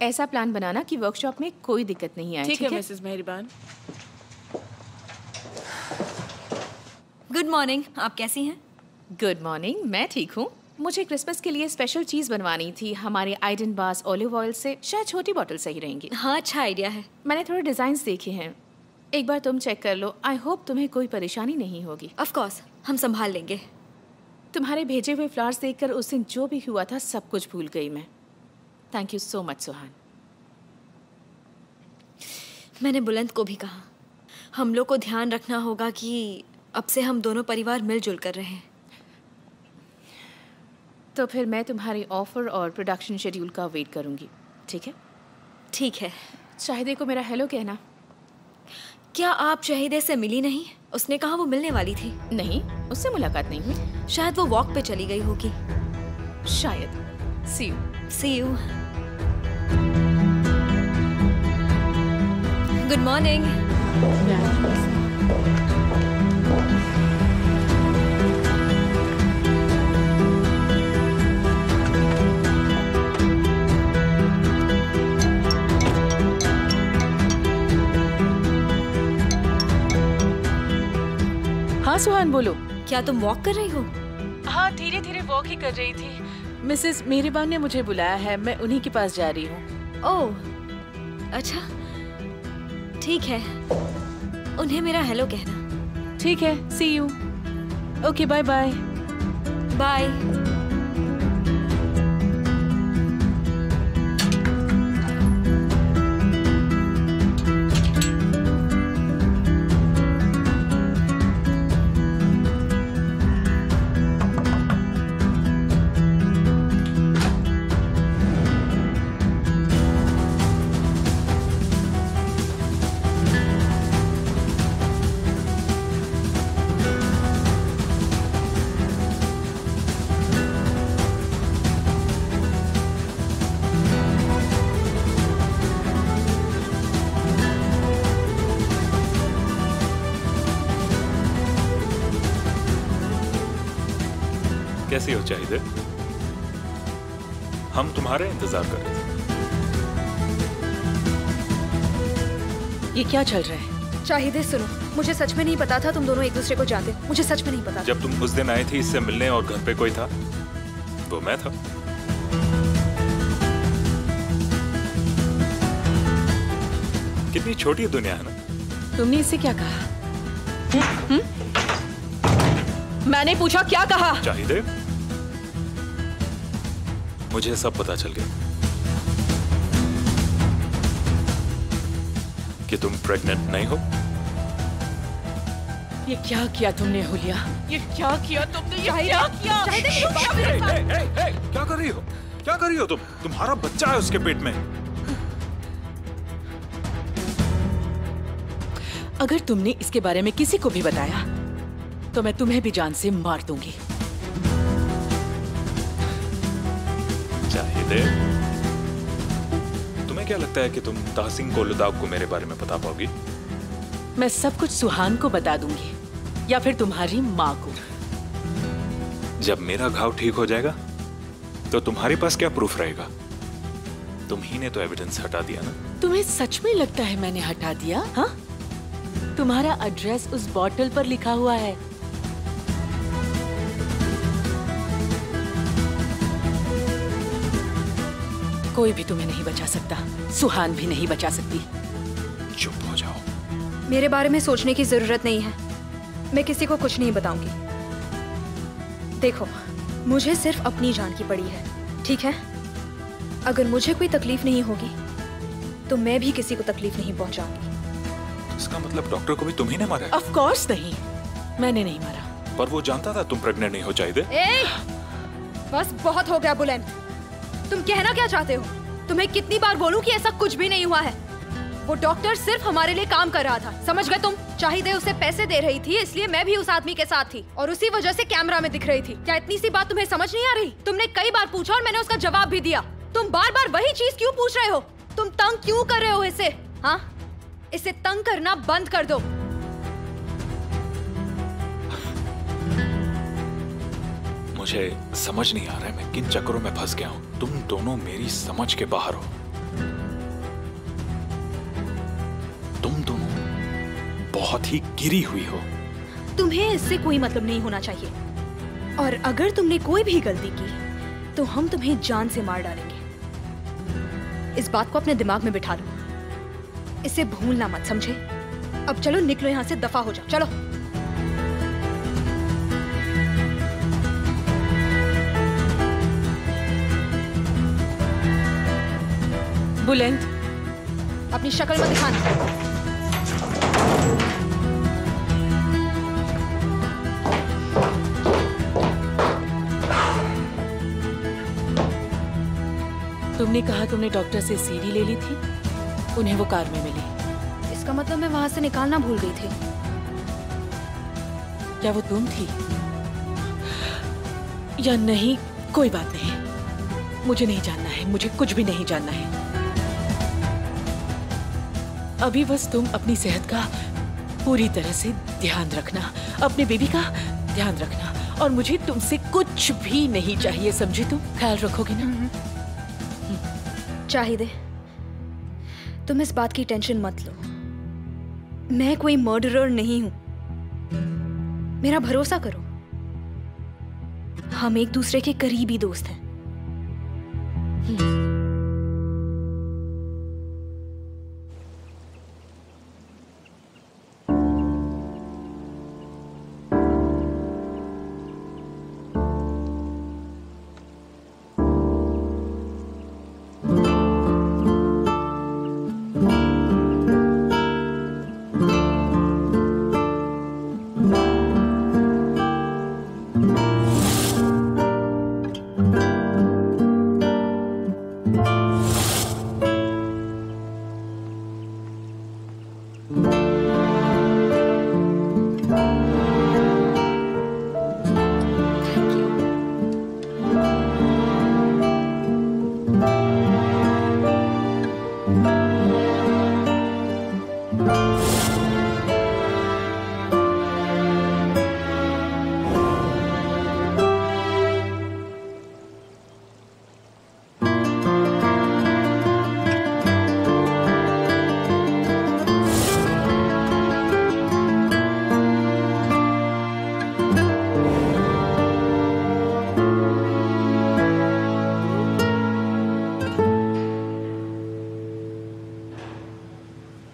ऐसा प्लान बनाना कि वर्कशॉप में कोई दिक्कत नहीं आए। ठीक है मिसेस मेहरबान। गुड मॉर्निंग, आप कैसी हैं? गुड मॉर्निंग, मैं ठीक हूँ। मुझे क्रिसमस के लिए स्पेशल चीज़ बनवानी थी। हमारे आइडन बास ऑलिव ऑयल से शायद छोटी बॉटल सही रहेंगी। हाँ, अच्छा आइडिया है। मैंने थोड़े डिज़ाइंस देखे हैं, एक बार तुम चेक कर लो। आई होप तुम्हें कोई परेशानी नहीं होगी। ऑफ कोर्स, हम संभाल लेंगे। तुम्हारे भेजे हुए फ्लावर्स देखकर उस दिन जो भी हुआ था सब कुछ भूल गई मैं। थैंक यू सो मच सुहान। मैंने बुलंद को भी कहा, हम लोग को ध्यान रखना होगा कि अब से हम दोनों परिवार मिलजुल कर रहे हैं। तो फिर मैं तुम्हारी ऑफर और प्रोडक्शन शेड्यूल का वेट करूंगी, ठीक है? ठीक है। शाहिदे को मेरा हेलो कहना। क्या आप शाहिदे से मिली नहीं? उसने कहा वो मिलने वाली थी। नहीं, उससे मुलाकात नहीं हुई। शायद वो वॉक पे चली गई होगी। शायद। See you. See you. Good morning. हाँ सुहान, बोलो। क्या तुम वॉक कर रही हो? हाँ, धीरे धीरे वॉक ही कर रही थी। मिसेस मेहरबान ने मुझे बुलाया है, मैं उन्हीं के पास जा रही हूँ। ओह, अच्छा, ठीक है। उन्हें मेरा हेलो कहना। ठीक है, see you. Okay, bye bye. Bye. कैसी हो चाहिए? हम तुम्हारे इंतजार कर रहे थे। ये क्या चल रहा है? शाहिदे सुनो, मुझे सच में नहीं पता था तुम दोनों एक दूसरे को जानते। मुझे सच में नहीं पता। जब तुम उस दिन आई थी इससे मिलने और घर पे कोई था, वो मैं था। कितनी छोटी दुनिया है ना। तुमने इससे क्या कहा? मैंने पूछा क्या कहा? चाहिए, मुझे सब पता चल गया कि तुम प्रेग्नेंट नहीं हो। ये क्या किया तुमने हुलिया? ये क्या किया तुमने? ये क्या किया? क्या कर रही हो? क्या कर रही हो तुम? तुम्हारा बच्चा है उसके पेट में। अगर तुमने इसके बारे में किसी को भी बताया तो मैं तुम्हें भी जान से मार दूंगी। चाहिए, तुम्हें क्या लगता है कि तुम ताहसीन को लुदाग को मेरे बारे में बता पाओगी? मैं सब कुछ सुहान को बता दूंगी या फिर तुम्हारी माँ को। जब मेरा घाव ठीक हो जाएगा तो तुम्हारे पास क्या प्रूफ रहेगा? तुम ही ने तो एविडेंस हटा दिया ना। तुम्हें सच में लगता है मैंने हटा दिया? हाँ, तुम्हारा एड्रेस उस बॉटल पर लिखा हुआ है। कोई भी तुम्हें नहीं बचा सकता, सुहान भी नहीं बचा सकती। चुप हो जाओ। मेरे बारे में सोचने की जरूरत नहीं है। मैं किसी को कुछ नहीं बताऊंगी। देखो, मुझे सिर्फ अपनी जान की पड़ी है, ठीक है? अगर मुझे कोई तकलीफ नहीं होगी तो मैं भी किसी को तकलीफ नहीं पहुंचाऊंगी। इसका मतलब डॉक्टर को भी तुम ही ने मारा? ऑफ कोर्स नहीं, मैंने नहीं मारा। पर वो जानता था तुम प्रेग्नेंट नहीं हो। चाहिए, बस बहुत हो गया बुलंद। तुम कहना क्या चाहते हो? तुम्हें कितनी बार बोलूं कि ऐसा कुछ भी नहीं हुआ है। वो डॉक्टर सिर्फ हमारे लिए काम कर रहा था, समझ गए तुम? चाहिए उसे पैसे दे रही थी, इसलिए मैं भी उस आदमी के साथ थी और उसी वजह से कैमरा में दिख रही थी। क्या इतनी सी बात तुम्हें समझ नहीं आ रही? तुमने कई बार पूछा और मैंने उसका जवाब भी दिया। तुम बार बार वही चीज क्यों पूछ रहे हो? तुम तंग क्यों कर रहे हो इसे? हाँ, इसे तंग करना बंद कर दो। मुझे समझ नहीं आ रहा है मैं किन चक्करों में फंस गया हूँ। तुम दोनों मेरी समझ के बाहर हो। बहुत ही गिरी हुई हो। तुम्हें इससे कोई मतलब नहीं होना चाहिए, और अगर तुमने कोई भी गलती की तो हम तुम्हें जान से मार डालेंगे। इस बात को अपने दिमाग में बिठा लो, इसे भूलना मत, समझे? अब चलो निकलो यहाँ से, दफा हो जाओ, चलो। बुलंद, अपनी शक्ल मत दिखाना। तुमने कहा तुमने डॉक्टर से सीडी ले ली थी, उन्हें वो कार में मिली। इसका मतलब मैं वहां से निकालना भूल गई थी। क्या वो तुम थी या नहीं? कोई बात नहीं, मुझे नहीं जानना है, मुझे कुछ भी नहीं जानना है। अभी बस तुम अपनी सेहत का पूरी तरह से ध्यान रखना, अपने बेबी का ध्यान रखना, और मुझे तुमसे कुछ भी नहीं चाहिए, समझे? तुम ख्याल रखोगे ना? चाहिए, तुम इस बात की टेंशन मत लो, मैं कोई मर्डरर नहीं हूं। मेरा भरोसा करो, हम एक दूसरे के करीबी दोस्त हैं।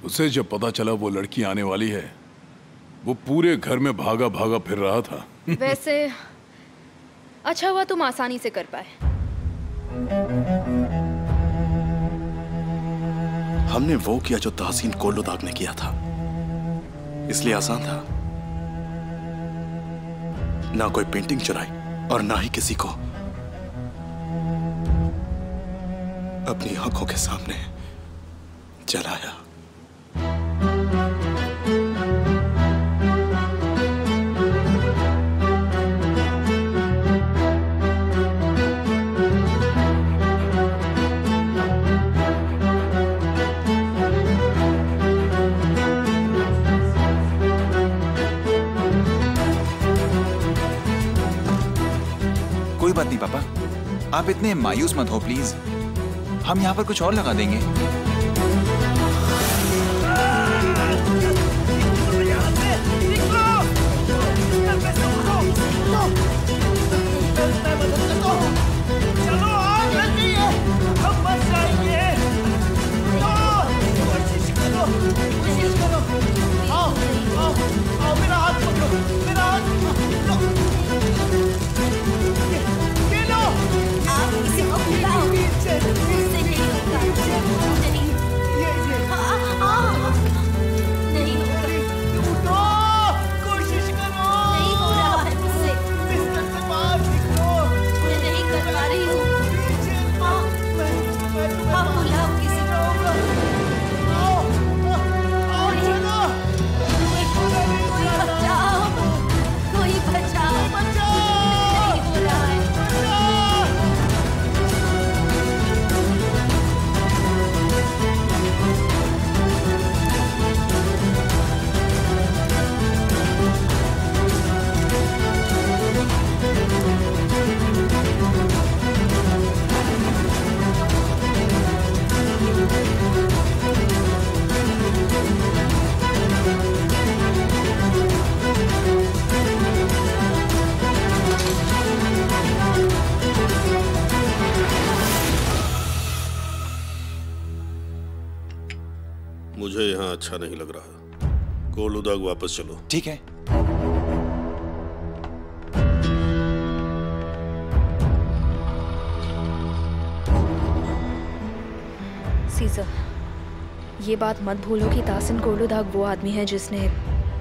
उसे जब पता चला वो लड़की आने वाली है, वो पूरे घर में भागा भागा फिर रहा था। वैसे अच्छा हुआ तुम आसानी से कर पाए। हमने वो किया जो तहसीन कोल्लुदाग ने किया था, इसलिए आसान था। ना कोई पेंटिंग चुराई और ना ही किसी को अपनी आंखों के सामने जलाया। कोई बात नहीं पापा, आप इतने मायूस मत हो प्लीज, हम यहाँ पर कुछ और लगा देंगे। अच्छा नहीं लग रहा। गोलूदाग वापस चलो। ठीक है। सीजर, ये बात मत भूलो कि तासिन गोलूदाग वो आदमी है जिसने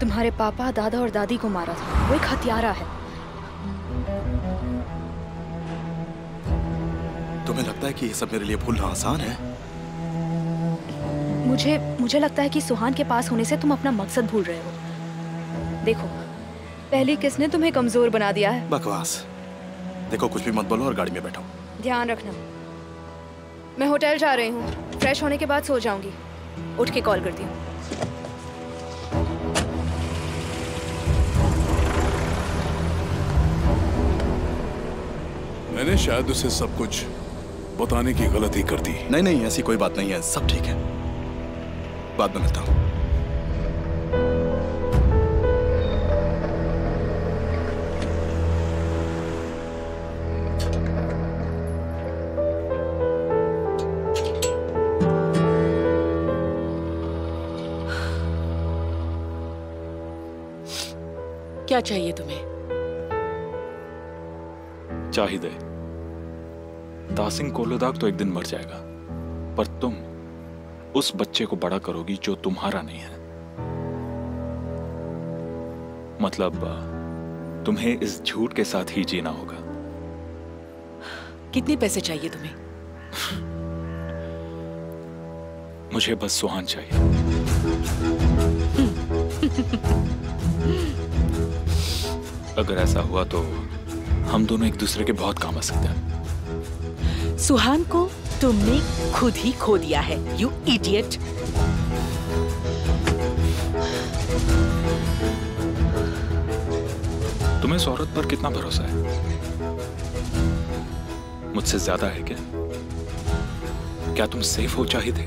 तुम्हारे पापा, दादा और दादी को मारा था। वो एक हत्यारा है। तुम्हें लगता है कि ये सब मेरे लिए भूलना आसान है? मुझे लगता है कि सुहान के पास होने से तुम अपना मकसद भूल रहे हो। देखो, पहले किसने तुम्हें कमजोर बना दिया है? बकवास। देखो, कुछ भी मत बोलो और गाड़ी में बैठो। ध्यान रखना। मैं होटल जा रही हूँ। फ्रेश होने के बाद सो जाऊंगी। उठ के कॉल करती हूँ। मैंने शायद उसे सब कुछ बताने की गलती कर दी। नहीं, ऐसी कोई बात नहीं है। सब ठीक है। बाद में मिलता हूँ। क्या चाहिए तुम्हें? चाहिए। तासिन कोलोदाग तो एक दिन मर जाएगा, पर तुम उस बच्चे को बड़ा करोगी जो तुम्हारा नहीं है। मतलब तुम्हें इस झूठ के साथ ही जीना होगा। कितने पैसे चाहिए तुम्हें? मुझे बस सुहान चाहिए। अगर ऐसा हुआ तो हम दोनों एक दूसरे के बहुत काम आ सकते हैं। सुहान को तुमने खुद ही खो दिया है, यू इडियट। तुम्हें इस औरत पर कितना भरोसा है? मुझसे ज्यादा है क्या? क्या तुम सेफ हो चाहिए?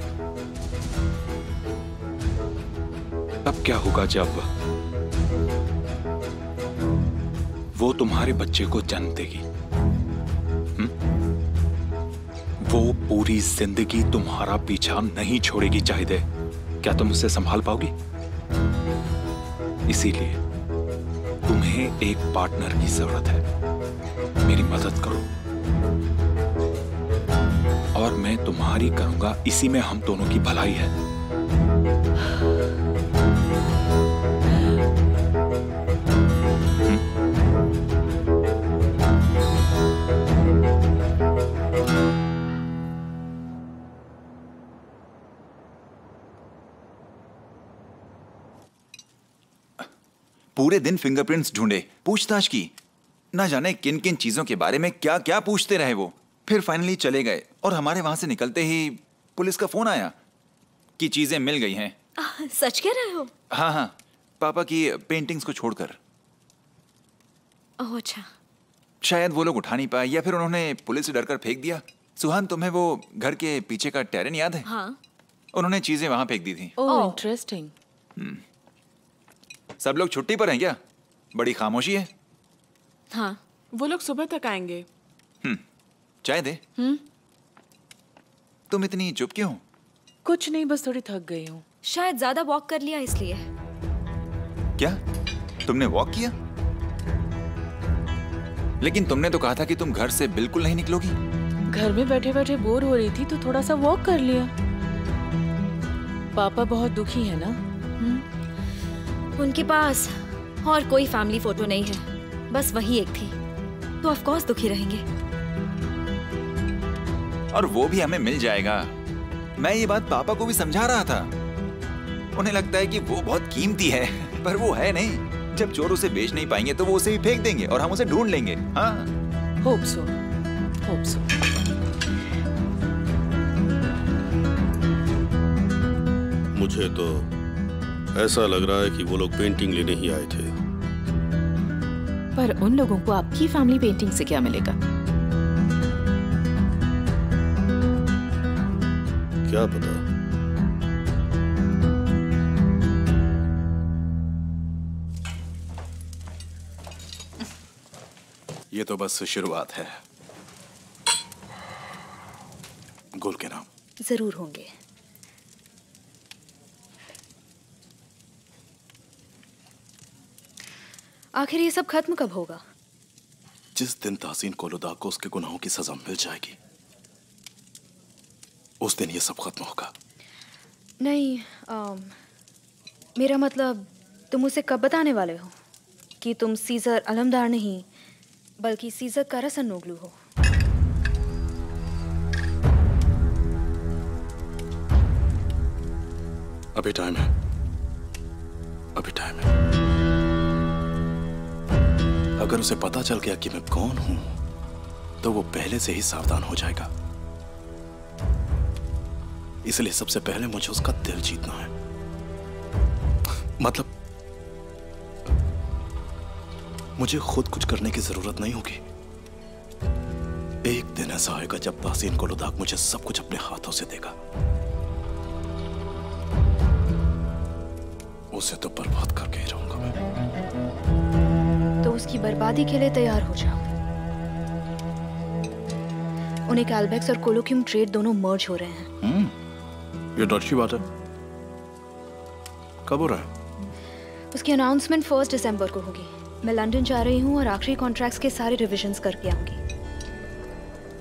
अब क्या होगा जब वो तुम्हारे बच्चे को जन्म देगी? वो पूरी जिंदगी तुम्हारा पीछा नहीं छोड़ेगी चाहिए। क्या तुम उसे संभाल पाओगी? इसीलिए तुम्हें एक पार्टनर की जरूरत है। मेरी मदद करो और मैं तुम्हारी करूंगा। इसी में हम दोनों की भलाई है। पूरे दिन फिंगरप्रिंट्स ढूंढे, पूछताछ की, ना जाने किन किन चीजों के बारे में क्या क्या पूछते रहे वो। फिर फाइनली चले गए और हमारे वहां से निकलते ही पुलिस का फोन आया कि चीजें मिल गई हैं। सच कह रहे हो? हाँ, पापा की पेंटिंग्स को छोड़कर। ओह अच्छा। शायद वो लोग उठा नहीं पाए या फिर उन्होंने पुलिस से डरकर फेंक दिया। सुहान, तुम्हें वो घर के पीछे का टेरेन याद है? हाँ। उन्होंने चीजें वहां फेंक दी थी। Oh interesting. सब लोग छुट्टी पर हैं क्या? बड़ी खामोशी है। हाँ, वो लोग सुबह तक आएंगे। चाय दे। तुम इतनी चुप क्यों? कुछ नहीं, बस थोड़ी थक गई हूँ। शायद ज्यादा वॉक कर लिया इसलिए। क्या तुमने वॉक किया? लेकिन तुमने तो कहा था कि तुम घर से बिल्कुल नहीं निकलोगी। घर में बैठे बैठे बोर हो रही थी तो थोड़ा सा वॉक कर लिया। पापा बहुत दुखी है ना? उनके पास और कोई फैमिली फोटो नहीं है, बस वही एक थी, तो ऑफ कोर्स दुखी रहेंगे। और वो भी हमें मिल जाएगा। मैं ये बात पापा को भी समझा रहा था। उन्हें लगता है कि वो बहुत कीमती है, पर वो है नहीं। जब चोर उसे बेच नहीं पाएंगे तो वो उसे भी फेंक देंगे और हम उसे ढूंढ लेंगे। हाँ, होप सो, होप सो। मुझे तो ऐसा लग रहा है कि वो लोग पेंटिंग लेने ही आए थे। पर उन लोगों को आपकी फैमिली पेंटिंग से क्या मिलेगा? क्या पता। ये तो बस शुरुआत है। गोल के नाम जरूर होंगे। आखिर ये सब खत्म कब होगा? जिस दिन तहसीन कोलोदाग को उसके गुनाहों की सजा मिल जाएगी, उस दिन ये सब खत्म होगा। नहीं, मेरा मतलब तुम उसे कब बताने वाले हो कि तुम सीजर अलमदार नहीं बल्कि सीजर करासनोग्लू हो? अभी टाइम है, अभी टाइम है। अगर उसे पता चल गया कि मैं कौन हूं, तो वो पहले से ही सावधान हो जाएगा। इसलिए सबसे पहले मुझे उसका दिल जीतना है। मतलब मुझे खुद कुछ करने की जरूरत नहीं होगी। एक दिन ऐसा आएगा जब तहसीन कोलोदाग मुझे सब कुछ अपने हाथों से देगा। उसे तो बर्बाद करके ही रहूंगा मैं। तो उसकी बर्बादी के लिए तैयार हो जाओ। उन्हें कैलबेक्स और कोलोक्यूम ट्रेड दोनों मर्ज हो रहे हैं। ये तो अच्छी बात है। कब हो रहा है? उसकी अनाउंसमेंट 1 दिसंबर को होगी। मैं लंदन जा रही हूँ और आखिरी कॉन्ट्रैक्ट्स के सारे रिविजन्स करके आऊंगी।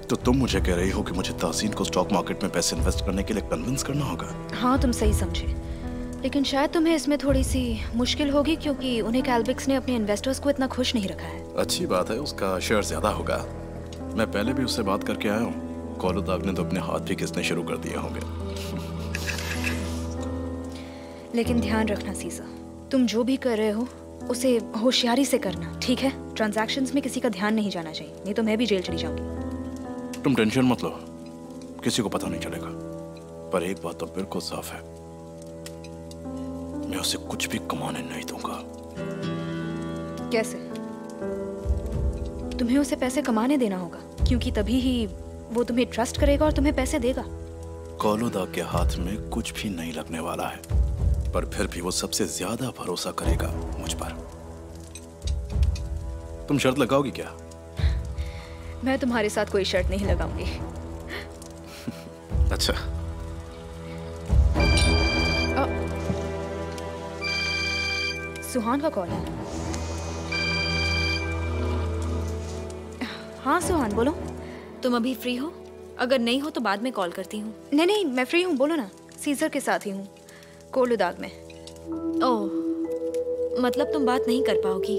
तो तुम मुझे कह रही हो कि मुझे तहसीन को स्टॉक मार्केट में पैसे इन्वेस्ट करने के लिए कन्विंस करना होगा? हाँ, तुम सही समझे, लेकिन शायद तुम्हें इसमें थोड़ी सी मुश्किल होगी क्योंकि उन्हें कैलबेक्स ने अपने इन्वेस्टर्स को इतना खुश नहीं रखा है। अच्छी बात है, उसका शेयर ज्यादा होगा। मैं पहले भी उससे बात करके आया हूँ। कोलोदाग ने तो अपने हाथ भी घिसने शुरू कर दिए होंगे। लेकिन ध्यान रखना सीसा, तुम जो भी कर रहे हो उसे होशियारी से करना, ठीक है? ट्रांजैक्शंस में किसी का ध्यान नहीं जाना चाहिए, नहीं तो मैं भी जेल चली जाऊंगी। तुम टेंशन मत लो, किसी को पता नहीं चलेगा। पर एक बात तो बिल्कुल साफ है, मैं उसे कुछ भी कमाने नहीं दूंगा। कैसे? तुम्हें उसे पैसे कमाने देना होगा, क्योंकि तभी ही वो तुम्हें ट्रस्ट करेगा और तुम्हें पैसे देगा। कोलोदाग के हाथ में कुछ भी नहीं लगने वाला है, पर फिर भी वो सबसे ज्यादा भरोसा करेगा मुझ पर। तुम शर्त लगाओगी क्या? मैं तुम्हारे साथ कोई शर्त नहीं लगाऊंगी। अच्छा। सुहान का कॉल है। हाँ सुहान, बोलो। तुम अभी फ्री हो? अगर नहीं हो तो बाद में कॉल करती हूँ। नहीं नहीं, मैं फ्री हूँ, बोलो ना। सीजर के साथ ही हूँ, कोलोदाग में। ओह, मतलब तुम बात नहीं कर पाओगी?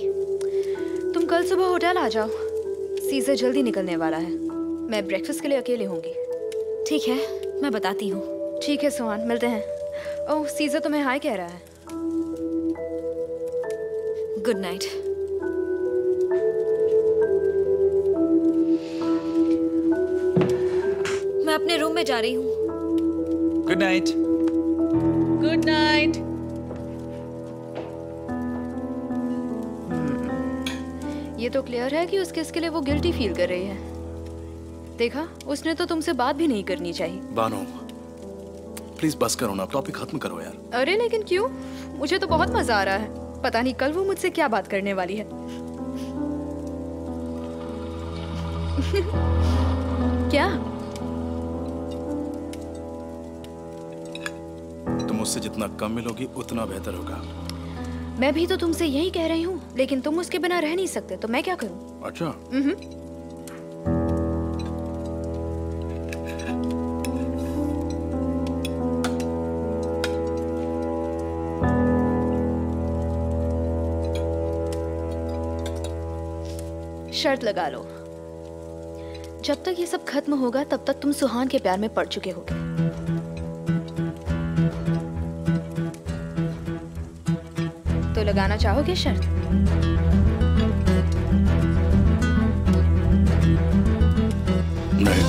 तुम कल सुबह होटल आ जाओ, सीजर जल्दी निकलने वाला है। मैं ब्रेकफास्ट के लिए अकेले होंगी। ठीक है, मैं बताती हूँ। ठीक है सुहान, मिलते हैं। ओह, सीजर तुम्हें हाय कह रहा है। Good night. मैं अपने रूम में जा रही हूँ। Good night. Good night. ये तो क्लियर है कि उसके लिए वो गिल्टी फील कर रही है। देखा, उसने तो तुमसे बात भी नहीं करनी चाहिए। बानो, प्लीज बस करो ना, टॉपिक खत्म करो यार। अरे लेकिन क्यों? मुझे तो बहुत मजा आ रहा है। पता नहीं कल वो मुझसे क्या बात करने वाली है। क्या? तुम उससे जितना कम मिलोगी उतना बेहतर होगा। मैं भी तो तुमसे यही कह रही हूँ, लेकिन तुम उसके बिना रह नहीं सकते, तो मैं क्या करूँ? अच्छा। शर्त लगा लो, जब तक ये सब खत्म होगा तब तक तुम सुहान के प्यार में पड़ चुके होगे। तो लगाना चाहोगे शर्त? नहीं।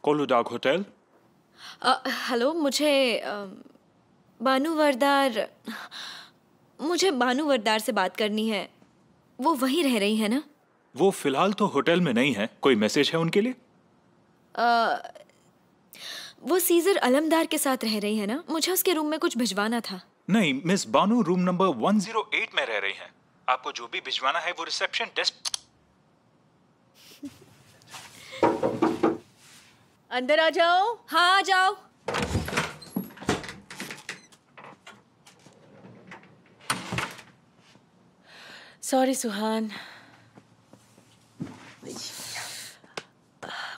कोलुदाग होटल। हेलो, मुझे बानू वरदार से बात करनी है। वो वहीं रह रही है ना? वो फिलहाल तो होटल में नहीं है। कोई मैसेज है उनके लिए? वो सीजर अलमदार के साथ रह रही है ना? मुझे उसके रूम में कुछ भिजवाना था। नहीं, मिस बानू रूम नंबर 108 में रह रही हैं। आपको जो भी भिजवाना है वो रिसेप्शन डेस्क। अंदर आ जाओ। हाँ, आ जाओ। सॉरी सुहान,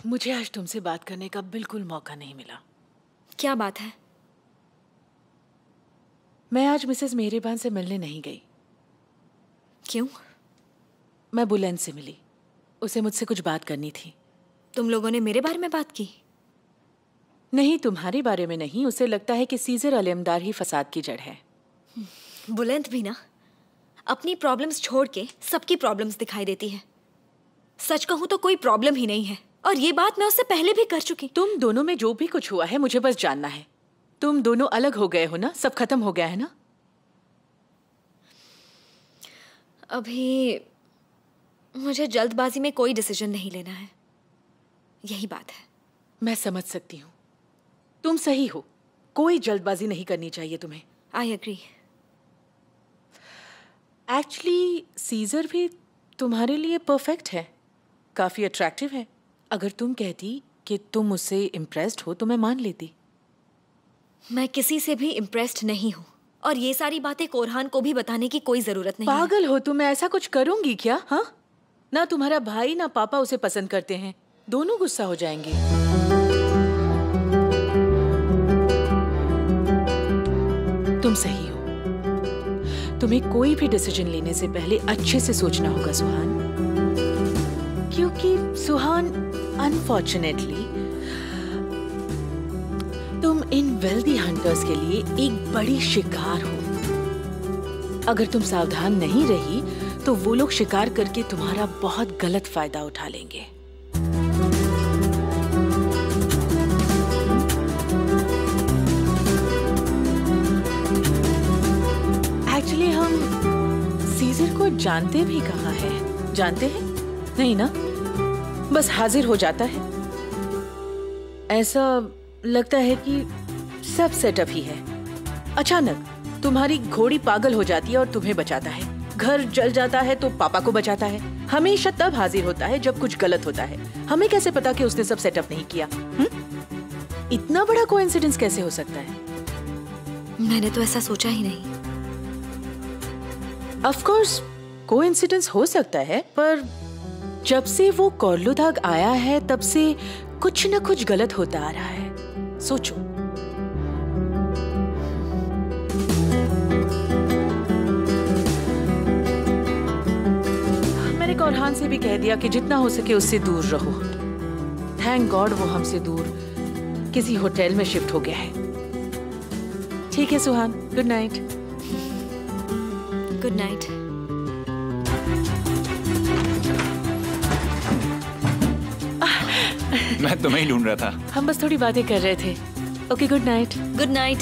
मुझे आज तुमसे बात करने का बिल्कुल मौका नहीं मिला। क्या बात है? मैं आज मिसेस मेहरबान से मिलने नहीं गई। क्यों? मैं बुलंद से मिली। उसे मुझसे कुछ बात करनी थी। तुम लोगों ने मेरे बारे में बात की? नहीं, तुम्हारे बारे में नहीं। उसे लगता है कि सीजर अलमदार ही फसाद की जड़ है। बुलंद भी ना अपनी प्रॉब्लम्स छोड़ के सबकी प्रॉब्लम्स दिखाई देती है। सच कहूं तो कोई प्रॉब्लम ही नहीं है, और ये बात मैं उससे पहले भी कर चुकी। तुम दोनों में जो भी कुछ हुआ है मुझे बस जानना है। तुम दोनों अलग हो गए हो ना? सब खत्म हो गया है ना? अभी मुझे जल्दबाजी में कोई डिसीजन नहीं लेना है, यही बात है। मैं समझ सकती हूँ, तुम सही हो। कोई जल्दबाजी नहीं करनी चाहिए तुम्हें। I agree. एक्चुअली सीजर भी तुम्हारे लिए परफेक्ट है, काफी अट्रैक्टिव है। अगर तुम कहती कि तुम उससे इम्प्रेस्ड हो तो मैं मान लेती। मैं किसी से भी इम्प्रेस्ड नहीं हूँ, और ये सारी बातें कोरहान को भी बताने की कोई जरूरत नहीं। पागल हो तुम? ऐसा कुछ करूंगी क्या? हाँ, ना तुम्हारा भाई ना पापा उसे पसंद करते हैं। दोनों गुस्सा हो जाएंगे। तुम सही हो। तुम्हें कोई भी डिसीजन लेने से पहले अच्छे से सोचना होगा सुहान, क्योंकि सुहान अनफॉर्चुनेटली तुम इन वेल्दी हंटर्स के लिए एक बड़ी शिकार हो। अगर तुम सावधान नहीं रही तो वो लोग शिकार करके तुम्हारा बहुत गलत फायदा उठा लेंगे। एक्चुअली हम सीजर को जानते भी कहाँ हैं? जानते हैं? नहीं ना? बस हाजिर हो जाता है। ऐसा लगता है कि सब सेटअप ही है। अचानक तुम्हारी घोड़ी पागल हो जाती है और तुम्हें बचाता है। घर जल जाता है तो पापा को बचाता है। हमेशा तब हाजिर होता है जब कुछ गलत होता है। हमें कैसे पता कि उसने सब सेटअप नहीं किया? इतना बड़ा कोइंसिडेंस कैसे हो सकता है? मैंने तो ऐसा सोचा ही नहीं। ऑफ कोर्स कोइंसिडेंस हो सकता है, पर जब से वो कोलुदाग आया है तब से कुछ न कुछ गलत होता आ रहा है। सोचो। मैंने कोरहान से भी कह दिया कि जितना हो सके उससे दूर रहो। थैंक गॉड वो हमसे दूर किसी होटल में शिफ्ट हो गया है। ठीक है सुहान, गुड नाइट। Good night. मैं तुम्हें ही ढूंढ रहा था। हम बस थोड़ी बातें कर रहे थे। Okay, good night. Good night.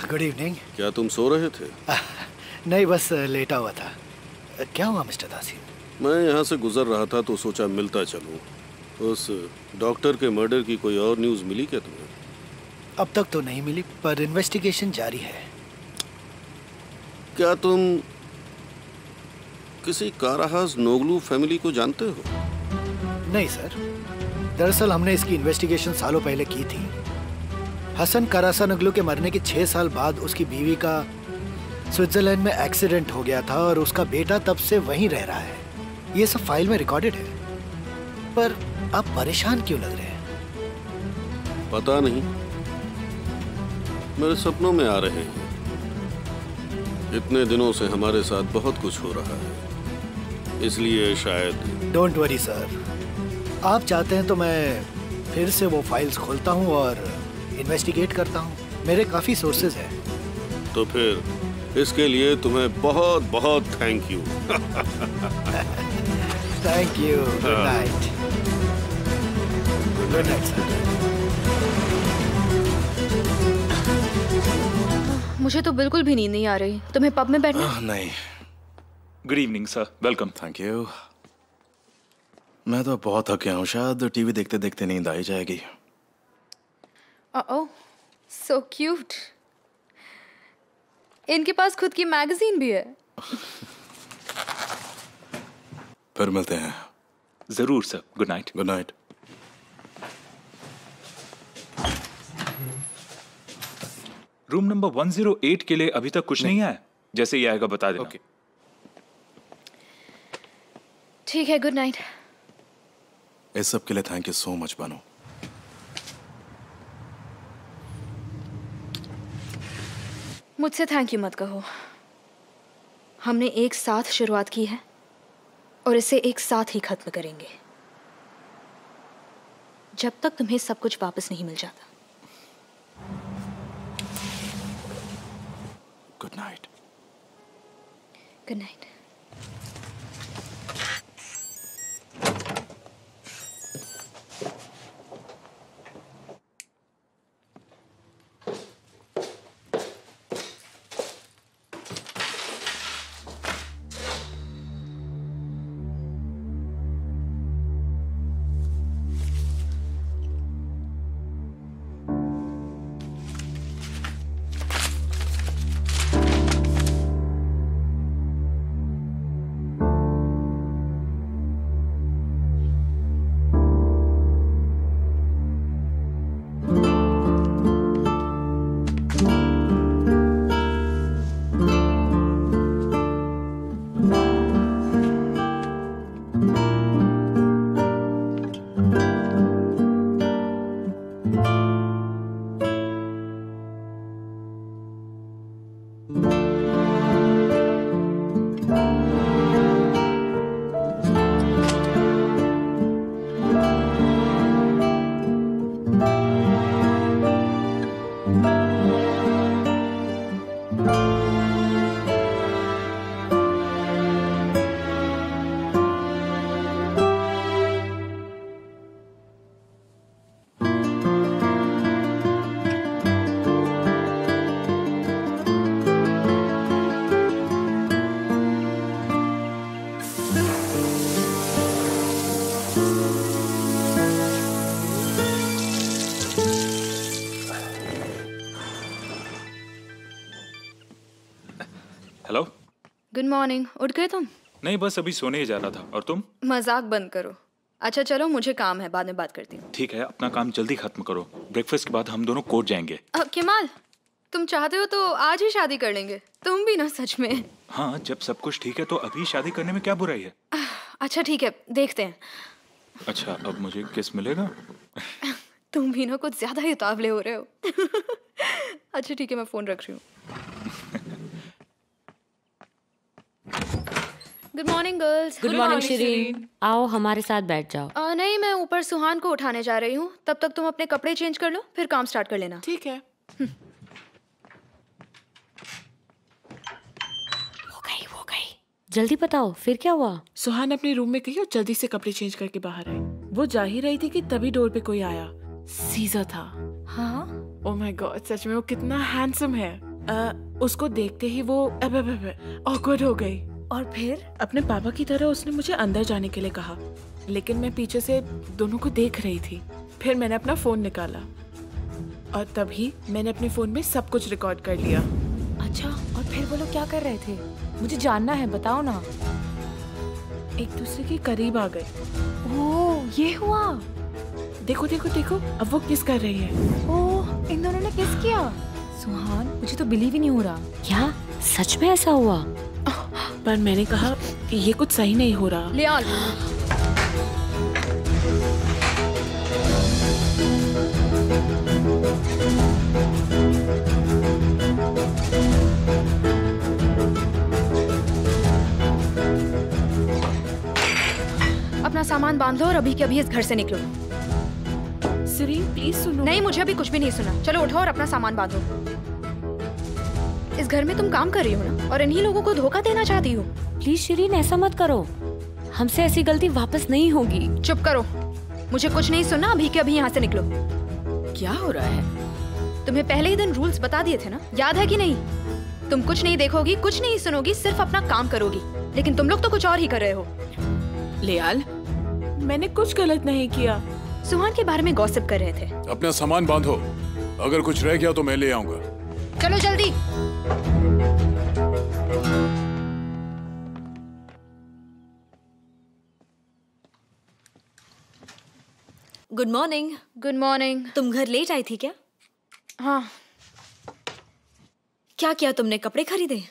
Good evening. क्या तुम सो रहे थे? नहीं, बस लेटा हुआ था। क्या हुआ मिस्टर दासी? मैं यहाँ से गुजर रहा था तो सोचा मिलता चलूं। उस डॉक्टर के मर्डर की कोई और न्यूज़ मिली क्या तुम्हें? अब तक तो नहीं मिली, पर इन्वेस्टिगेशन जारी है। क्या तुम किसी काराहास नोगलू फैमिली को जानते हो? नहीं सर, दरअसल हमने इसकी इन्वेस्टिगेशन सालों पहले की थी। हसन करासानगलू के मरने के 6 साल बाद उसकी बीवी का स्विट्जरलैंड में एक्सीडेंट हो गया था और उसका बेटा तब से वहीं रह रहा है। ये सब फाइल में रिकॉर्डेड है। पर आप परेशान क्यों लग रहे हैं? पता नहीं, मेरे सपनों में आ रहे हैं। इतने दिनों से हमारे साथ बहुत कुछ हो रहा है, इसलिए शायद। डोंट वरी सर, आप चाहते हैं तो मैं फिर से वो फाइल्स खोलता हूँ और इन्वेस्टिगेट करता हूँ। मेरे काफी सोर्सेज हैं। तो फिर इसके लिए तुम्हें बहुत बहुत thank you. Thank you. Good night. Good night sir. मुझे तो बिल्कुल भी नींद नहीं आ रही। तुम्हें पब में बैठना? नहीं। Good evening sir, welcome. Thank you. मैं तो बहुत थक गया हूँ, शायद टीवी देखते देखते नींद आ ही जाएगी। ओह, सो क्यूट। इनके पास खुद की मैगजीन भी है। फिर मिलते हैं। जरूर sir. Good night. Good night. Room number 108 के लिए अभी तक कुछ नहीं आया। जैसे ही आएगा बता देना। ओके। ठीक है, गुड नाइट। इस सब के लिए thank you so much Bano. मुझसे थैंक यू मत कहो। हमने एक साथ शुरुआत की है और इसे एक साथ ही खत्म करेंगे, जब तक तुम्हें सब कुछ वापस नहीं मिल जाता। Good night. Good night. Hello. Good morning. उठ गए तुम? नहीं, बस अभी सोने ही जा रहा था। और तुम? मजाक बंद करो। अच्छा चलो, मुझे काम है, बाद में बात करती हूँ। ठीक है, अपना काम जल्दी खत्म करो। ब्रेकफास्ट के बाद हम दोनों कोर्ट जाएंगे। केमाल, तुम चाहते हो तो आज ही शादी कर लेंगे। तुम भी ना सच में। हाँ, जब सब कुछ ठीक है तो अभी शादी करने में क्या बुराई है? अच्छा ठीक है, देखते हैं। अच्छा, अब मुझे किस मिलेगा? तुम भी ना कुछ ज्यादा ही उतावले हो रहे हो। अच्छा ठीक है, मैं फोन रख रही हूँ। Good morning girls. Good morning Shirin. आओ हमारे साथ बैठ जाओ। नहीं, मैं ऊपर सुहान को उठाने जा रही हूँ। तब तक तुम अपने कपड़े चेंज कर लो, फिर काम स्टार्ट कर लेना। ठीक है। वो गई। जल्दी बताओ फिर क्या हुआ? सुहान अपने रूम में गई और जल्दी से कपड़े चेंज करके बाहर आई। वो जा ही रही थी कि तभी डोर पे कोई आया। सीज़ा था। हाँ? ओह माय गॉड, सच में वो कितना हैंडसम है। उसको देखते ही वो ऑकवर्ड हो गई। और फिर? अपने पापा की तरह उसने मुझे अंदर जाने के लिए कहा, लेकिन मैं पीछे से दोनों को देख रही थी। फिर मैंने अपना फोन निकाला और तभी मैंने अपने फोन में सब कुछ रिकॉर्ड कर लिया। अच्छा, और फिर वो लोग क्या कर रहे थे? मुझे जानना है, बताओ ना। एक दूसरे के करीब आ गए। ओह, ये हुआ? देखो देखो देखो, अब वो किस कर रही है। ओह, इन दोनों ने किस किया? सुहान, मुझे तो बिलीव ही नहीं हो रहा। क्या सच में ऐसा हुआ? पर मैंने कहा ये कुछ सही नहीं हो रहा। लियाल, अपना सामान बांध लो और अभी के अभी इस घर से निकलो। सिरी प्लीज सुनो। नहीं, मुझे अभी कुछ भी नहीं सुना। चलो उठो और अपना सामान बांधो। इस घर में तुम काम कर रही हो ना, और इन्हीं लोगों को धोखा देना चाहती हो। प्लीज शिरीन ऐसा मत करो, हमसे ऐसी गलती वापस नहीं होगी। चुप करो, मुझे कुछ नहीं सुनना। अभी के अभी यहाँ से निकलो। क्या हो रहा है? तुम्हें पहले ही दिन रूल्स बता दिए थे ना, याद है कि नहीं? तुम कुछ नहीं देखोगी, कुछ नहीं सुनोगी, सिर्फ अपना काम करोगी। लेकिन तुम लोग तो कुछ और ही कर रहे हो। लियाल, मैंने कुछ गलत नहीं किया। सुहान के बारे में गॉसिप कर रहे थे। अपना सामान बांधो, अगर कुछ रह गया तो मैं ले आऊंगा। चलो जल्दी। Good morning. Good morning. तुम घर लेट आई थी क्या? हाँ। क्या किया तुमने? कपड़े खरीदे?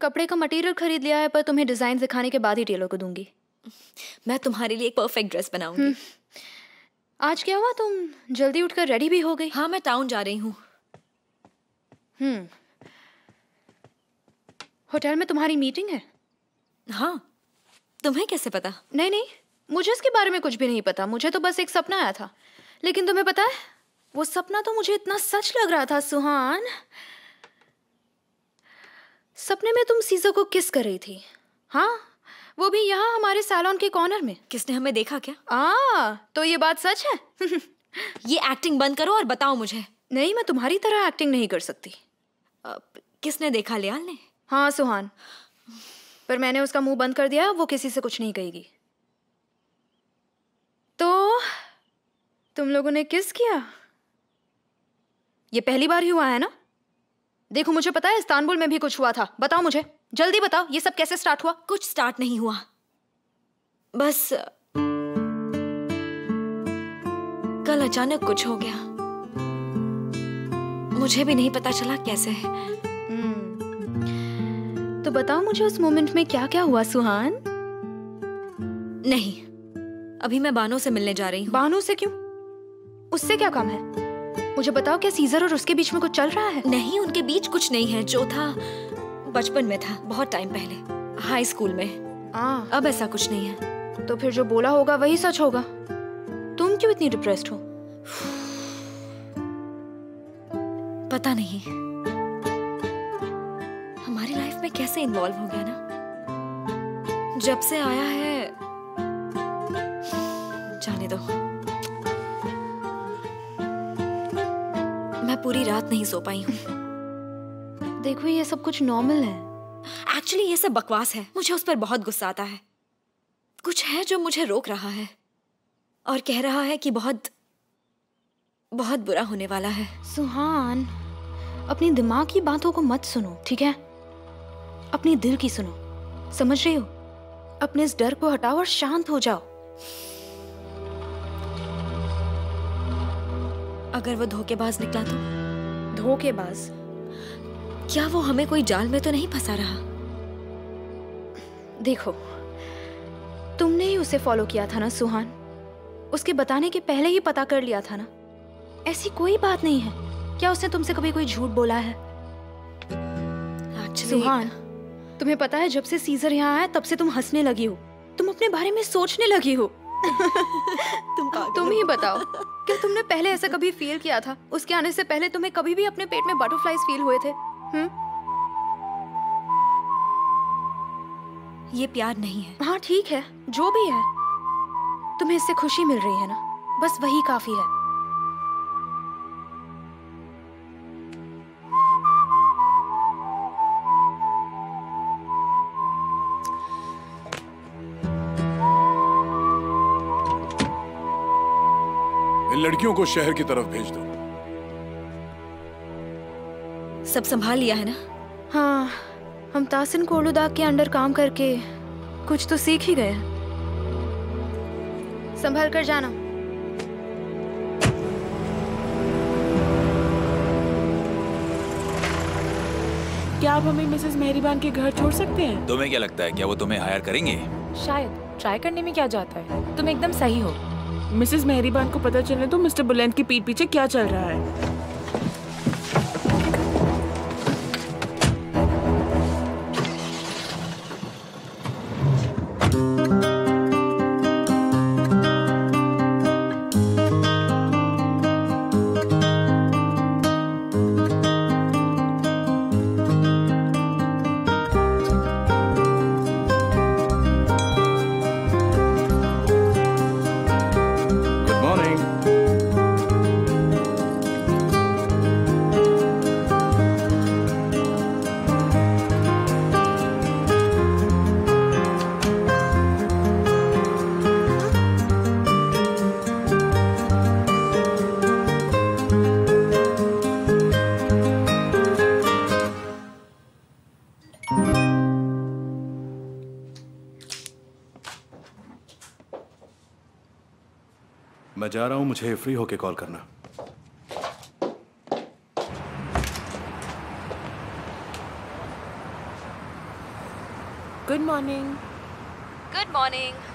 कपड़े का मटेरियल खरीद लिया है, पर तुम्हें डिजाइन दिखाने के बाद ही टेलर को दूंगी। मैं तुम्हारे लिए एक परफेक्ट ड्रेस बनाऊंगी। आज क्या हुआ, तुम जल्दी उठकर रेडी भी हो गई? हाँ, मैं टाउन जा रही हूँ। होटल में तुम्हारी मीटिंग है? हाँ। तुम्हें कैसे पता? नहीं नहीं, मुझे इसके बारे में कुछ भी नहीं पता। मुझे तो बस एक सपना आया था। लेकिन तुम्हें पता है, वो सपना तो मुझे इतना सच लग रहा था सुहान। सपने में तुम सीजो को किस कर रही थी। हाँ, वो भी यहाँ हमारे सैलून के कॉर्नर में। किसने हमें देखा क्या? तो ये बात सच है? ये एक्टिंग बंद करो और बताओ मुझे। नहीं, मैं तुम्हारी तरह एक्टिंग नहीं कर सकती। किसने देखा? लियाल ने? हाँ सुहान, पर मैंने उसका मुंह बंद कर दिया। वो किसी से कुछ नहीं कहेगी। तो तुम लोगों ने किस किया? ये पहली बार ही हुआ है ना? देखो, मुझे पता है इस्तांबुल में भी कुछ हुआ था। बताओ मुझे, जल्दी बताओ, ये सब कैसे स्टार्ट हुआ? कुछ स्टार्ट नहीं हुआ, बस कल अचानक कुछ हो गया। मुझे भी नहीं पता चला कैसे। तो बताओ मुझे उस मोमेंट में क्या क्या हुआ सुहान? नहीं, अभी मैं बानो से मिलने जा रही हूँ। बानो से क्यों? उससे क्या काम है? मुझे बताओ, क्या सीजर और उसके बीच में कुछ चल रहा है? नहीं, उनके बीच कुछ नहीं है। जो था बचपन में था, बहुत टाइम पहले, हाई स्कूल में। अब ऐसा कुछ नहीं है। तो फिर जो बोला होगा वही सच होगा। तुम क्यों इतनी डिप्रेस्ड हो? पता नहीं, हमारी लाइफ में कैसे इन्वॉल्व हो गया ना। जब से आया है, जाने दो। मैं पूरी रात नहीं सो पाई हूँ। देखो, ये सब कुछ नॉर्मल है। एक्चुअली ये सब बकवास है। मुझे उस पर बहुत गुस्सा आता है। कुछ है जो मुझे रोक रहा है और कह रहा है कि बहुत बहुत बुरा होने वाला है। सुहान, अपनी दिमाग की बातों को मत सुनो, ठीक है? अपनी दिल की सुनो, समझ रही हो? अपने इस डर को हटाओ और शांत हो जाओ। अगर वो धोखेबाज निकला तो? धोखेबाज? क्या वो हमें कोई जाल में तो नहीं फंसा रहा? देखो, तुमने ही उसे फॉलो किया था ना सुहान। उसके बताने के पहले ही पता कर लिया था ना। ऐसी कोई बात नहीं है। क्या उसने तुमसे कभी कोई झूठ बोला है? सुहान, तुम्हें पता है, जब से सीजर यहाँ आया तब से तुम हंसने लगी हो। तुम अपने बारे में सोचने लगी हो। तुम ही बताओ, क्या तुमने पहले ऐसा कभी फील किया था? उसके आने से पहले तुम्हें कभी भी अपने पेट में बटरफ्लाइज फील हुए थे? ये प्यार नहीं है। हाँ ठीक है, जो भी है, तुम्हें इससे खुशी मिल रही है ना, बस वही काफी है। इन लड़कियों को शहर की तरफ भेज दो। सब संभाल लिया है ना? हाँ, हम तासिन कोलुदाग के अंडर काम करके कुछ तो सीख ही गए। संभल कर जाना। क्या आप हमें मिसेस मेहरीबान के घर छोड़ सकते हैं? तुम्हें क्या लगता है, क्या वो तुम्हें हायर करेंगे? शायद ट्राई करने में क्या जाता है, तुम एकदम सही हो। मिसेस मेहरीबान को पता चलने तो मिस्टर बुलंद की पीठ पीछे क्या चल रहा है। मैं जा रहा हूँ, मुझे फ्री होके कॉल करना। Good morning. Good morning.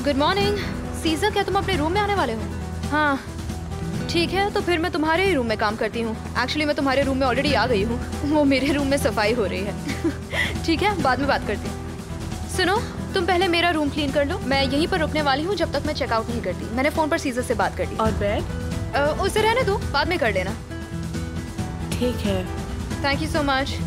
Good morning. Caesar, क्या तुम अपने रूम में आने वाले हो? हाँ ठीक है, तो फिर मैं तुम्हारे ही रूम में काम करती हूँ। एक्चुअली मैं तुम्हारे रूम में ऑलरेडी आ गई हूँ, वो मेरे रूम में सफाई हो रही है। ठीक है, बाद में बात करती हूँ। सुनो, तुम पहले मेरा रूम क्लीन कर लो, मैं यहीं पर रुकने वाली हूँ जब तक मैं चेकआउट नहीं करती। मैंने फ़ोन पर सीज़र से बात कर ली। और बेड? उसे रहने दो, बाद में कर लेना। ठीक है। Thank you so much.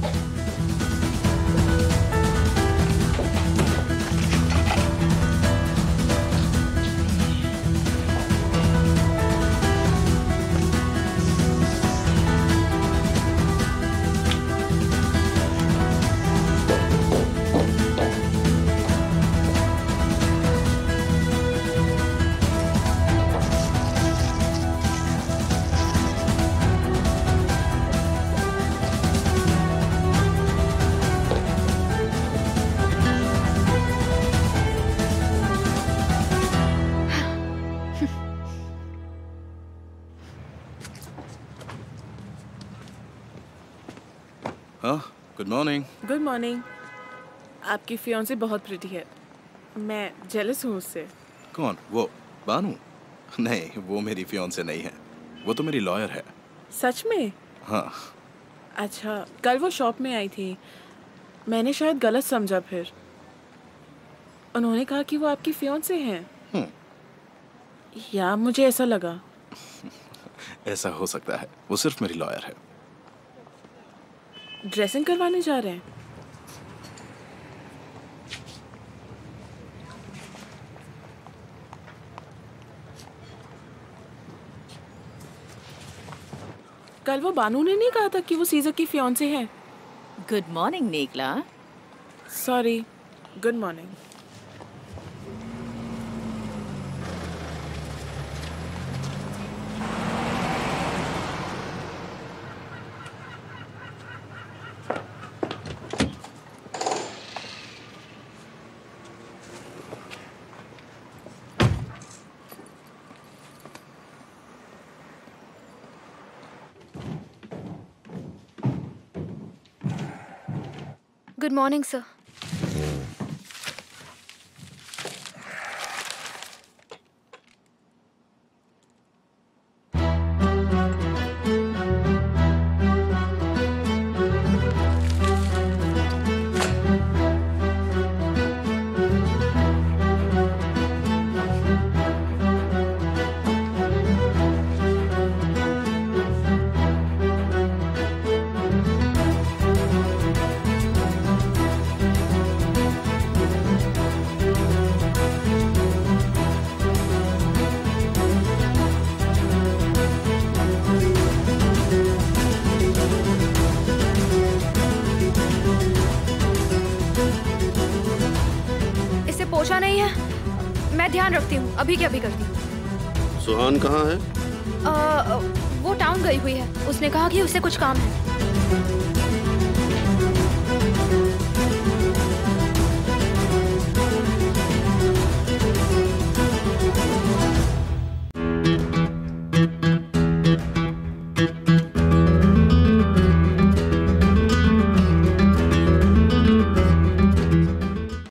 Good morning. Good morning. आपकी फियांसे बहुत प्रिटी है, मैं जेलस हूँ उससे। कौन? वो बानू? नहीं, वो मेरी फियांसे नहीं है, वो तो मेरी लॉयर है। सच में? हाँ। अच्छा, कल वो शॉप में आई थी, मैंने शायद गलत समझा। फिर उन्होंने कहा कि वो आपकी फियांसे हैं। या मुझे ऐसा लगा। ऐसा हो सकता है, वो सिर्फ मेरी लॉयर है। ड्रेसिंग करवाने जा रहे हैं? कल वो बानू ने नहीं कहा था कि वो सीज़र की फियांसे हैं? Good morning Negla. Sorry, good morning. Good morning sir. मैं ध्यान रखती हूँ, अभी के अभी करती हूँ। सुहान कहाँ है? वो टाउन गई हुई है, उसने कहा कि उसे कुछ काम है।